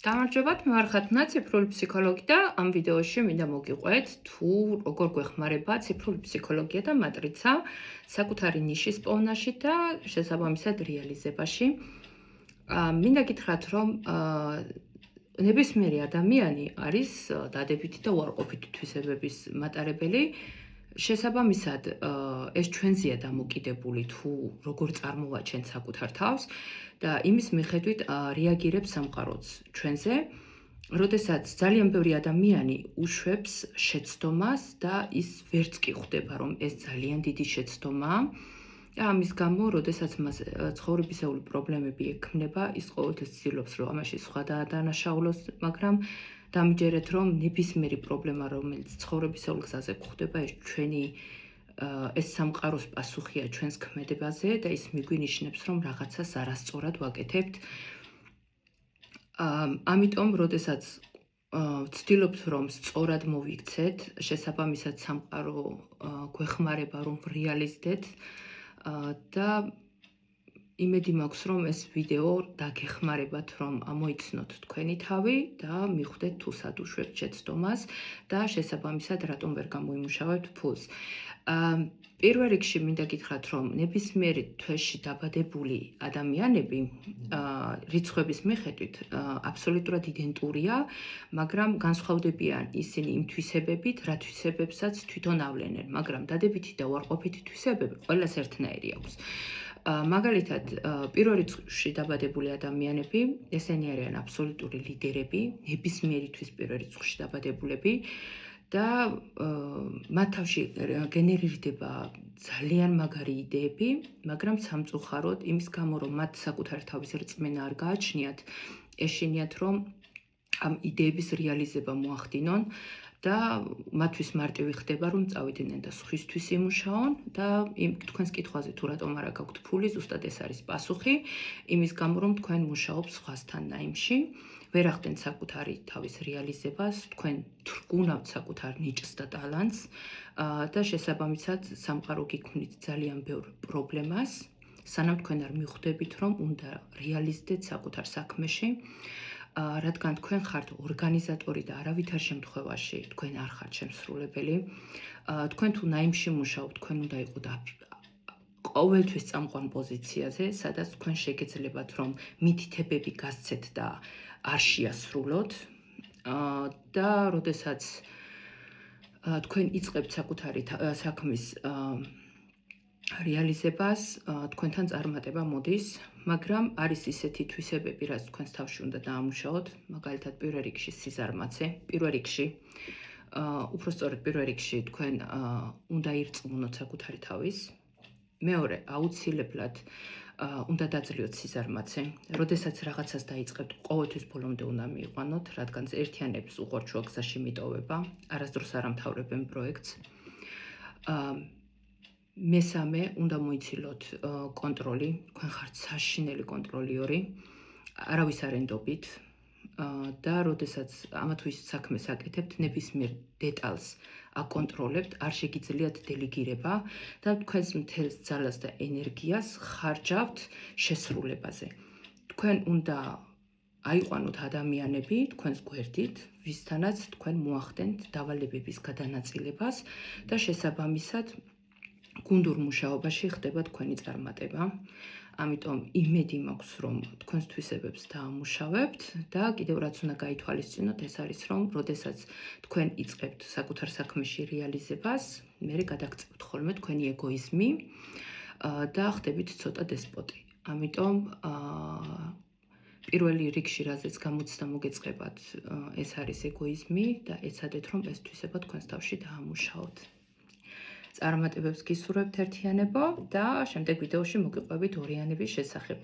გამარჯობათ, მე ვარ ხათუნა, ციფრული ფსიქოლოგი და ამ ვიდეოში მინდა მოგიყვეთ თუ როგორ გვეხმარება ციფრული ფსიქოლოგია და მატრიცა საკუთარი ნიშის პოვნაში და შესაბამისად რეალიზებაში. მინდა გითხრათ, რომ ნებისმიერი ადამიანი არის დადებითი და უარყოფითი თვისებების მატარებელი. შესაბამისად, ეს ჩვენზეა დამოკიდებული თუ როგორ წარმოვაჩენთ საკუთარ თავს და იმის მიხედვით რეაგირებს სამყაროც ჩვენზე. როდესაც ძალიან ბევრი ადამიანი უშვებს შეცდომას და ის ვერც კი ხვდება, რომ ეს ძალიან დიდი შეცდომაა. და ამის გამო, როდესაც მას ცხოვრებისეული პრობლემები ექმნება, ის ყოველთვის ცდილობს, რომ ამაში სხვა დაადანაშაულოს, მაგრამ დამიჯერეთ, რომ ნებისმიერი პრობლემა, რომელიც ცხოვრებისეულ გზაზე გვხვდება, ეს სამყაროს პასუხია ჩვენს ქმედებაზე და ის მიგვინიშნებს, რომ რაღაცას არასწორად ვაკეთებთ. ამიტომ, როდესაც ვცდილობთ, რომ სწორად მოვიქცეთ, შესაბამისად სამყარო გვეხმარება, რომ რეალიზდეთ და იმედი მაქვს, რომ ეს ვიდეო დაგეხმარებათ, რომ ამოიცნოთ თქვენი თავი და მიხვდეთ თუ სად უშვებთ შეცდომას და შესაბამისად რატომ ვერ გამოიმუშავებთ ფულს. პირველ რიგში მინდა გითხრათ, რომ ნებისმიერი თვეში დაბადებული ადამიანები რიცხვების მიხედვით აბსოლუტურად იდენტურია, მაგრამ განსხვავდებიან ისინი იმ თვისებებით, რა თვისებებსაც თვითონ ავლენენ, მაგრამ დადებითი და უარყოფითი თვისებები ყველას ერთნაირი აქვს. მაგალითად, პირველ რიცხვში დაბადებული ადამიანები, ესენი არიან აბსოლუტური ლიდერები, ნებისმიერთვის პირველ რიცხვში დაბადებულები და მათ თავში გენერირდება ძალიან მაგარი იდეები, მაგრამ სამწუხაროდ იმის გამო, რომ მათ საკუთარი თავის რწმენა არ გააჩნიათ, ეშინიათ, რომ ამ იდეების რეალიზება მოახდინონ და მათთვის მარტივი ხდება, რომ წავიდნენ და სხვისთვის იმუშაონ და თქვენს კითხვაზე თუ რატომ არა გაქვთ ფული, ზუსტად ეს არის პასუხი, იმის გამო, რომ თქვენ მუშაობთ სხვასთან ნაიმში, ვერ ახდენთ საკუთარი თავის რეალიზებას, თქვენ თრგუნავთ საკუთარ ნიჭს და ტალანტს და შესაბამისად სამყარო გიქმნით ძალიან ბევრ პრობლემას, სანამ თქვენ არ მიხვდებით, რომ უნდა რეალიზდეთ საკუთარ საქმეში. რადგან თქვენ ხართ ორგანიზატორი და არავითარ შემთხვევაში თქვენ არ ხართ შემსრულებელი. თქვენ თუ ნაიმში მუშაობთ, თქვენ უნდა იყოთ ყოველთვის წამყვან პოზიციაზე, სადაც თქვენ შეგეძლებათ, რომ მითითებები გასცეთ და არ შეასრულოთ. და როდესაც თქვენ იწყებთ საკუთარი საქმის რეალიზებას, თქვენთან წარმატება მოდის, მაგრამ არის ისეთი თვისებები, რაც თქვენს თავში უნდა დაამუშაოთ, მაგალითად პირველ რიგში სიზარმაცე, უпростоრად პირველ რიგში თქვენ უნდა ირწმუნოთ საკუთარი თავის. მეორე, აუცილებლად უნდა დაძლიოთ სიზარმაცე. როდესაც რაღაცას დაიწყებთ, ყოველთვის ბოლომდე უნდა მიიყვანოთ, რადგან ერთიანებს უყურთ შუა გზაში მიტოვება, არასდროს არ ამთავრებენ პროექტს. მესამე, უნდა მოიცილოთ კონტროლი, თქვენ ხართ საშინელი კონტროლიორი, არავის არ ენდობით და როდესაც ამა თუ ის საქმეს აკეთებთ, ნებისმიერ დეტალს აკონტროლებთ, არ შეგიძლიათ დელეგირება და თქვენს მთელს ძალას და ენერგიას ხარჯავთ შესრულებაზე. თქვენ უნდა აიყვანოთ ადამიანები თქვენს გვერდით, ვისთანაც თქვენ მოახდენთ დავალებების გადანაწილებას და შესაბამისად გუნდურ მუშაობაში ხდება თქვენი წარმატება. ამიტომ იმედი მაქვს, რომ თქვენს თვისებებს დაამუშავებთ და კიდევ რაც უნდა გაითვალისწინოთ, ეს არის, რომ როდესაც თქვენ იწყებთ საკუთარ საქმეში რეალიზებას, მერე გადაგწევთ ხოლმე თქვენი ეგოიზმი და ხდებით ცოტა დესპოტი. ამიტომ პირველი რიგში, რაზეც გამოცდა მოგეწყებათ, ეს არის ეგოიზმი და ეცადეთ, რომ ეს თვისება თქვენს თავში დაამუშაოთ. წარმატებებს გისურვებთ ერთიანებო და შემდეგ ვიდეოში მოგიყვებით ორიანების შესახებ.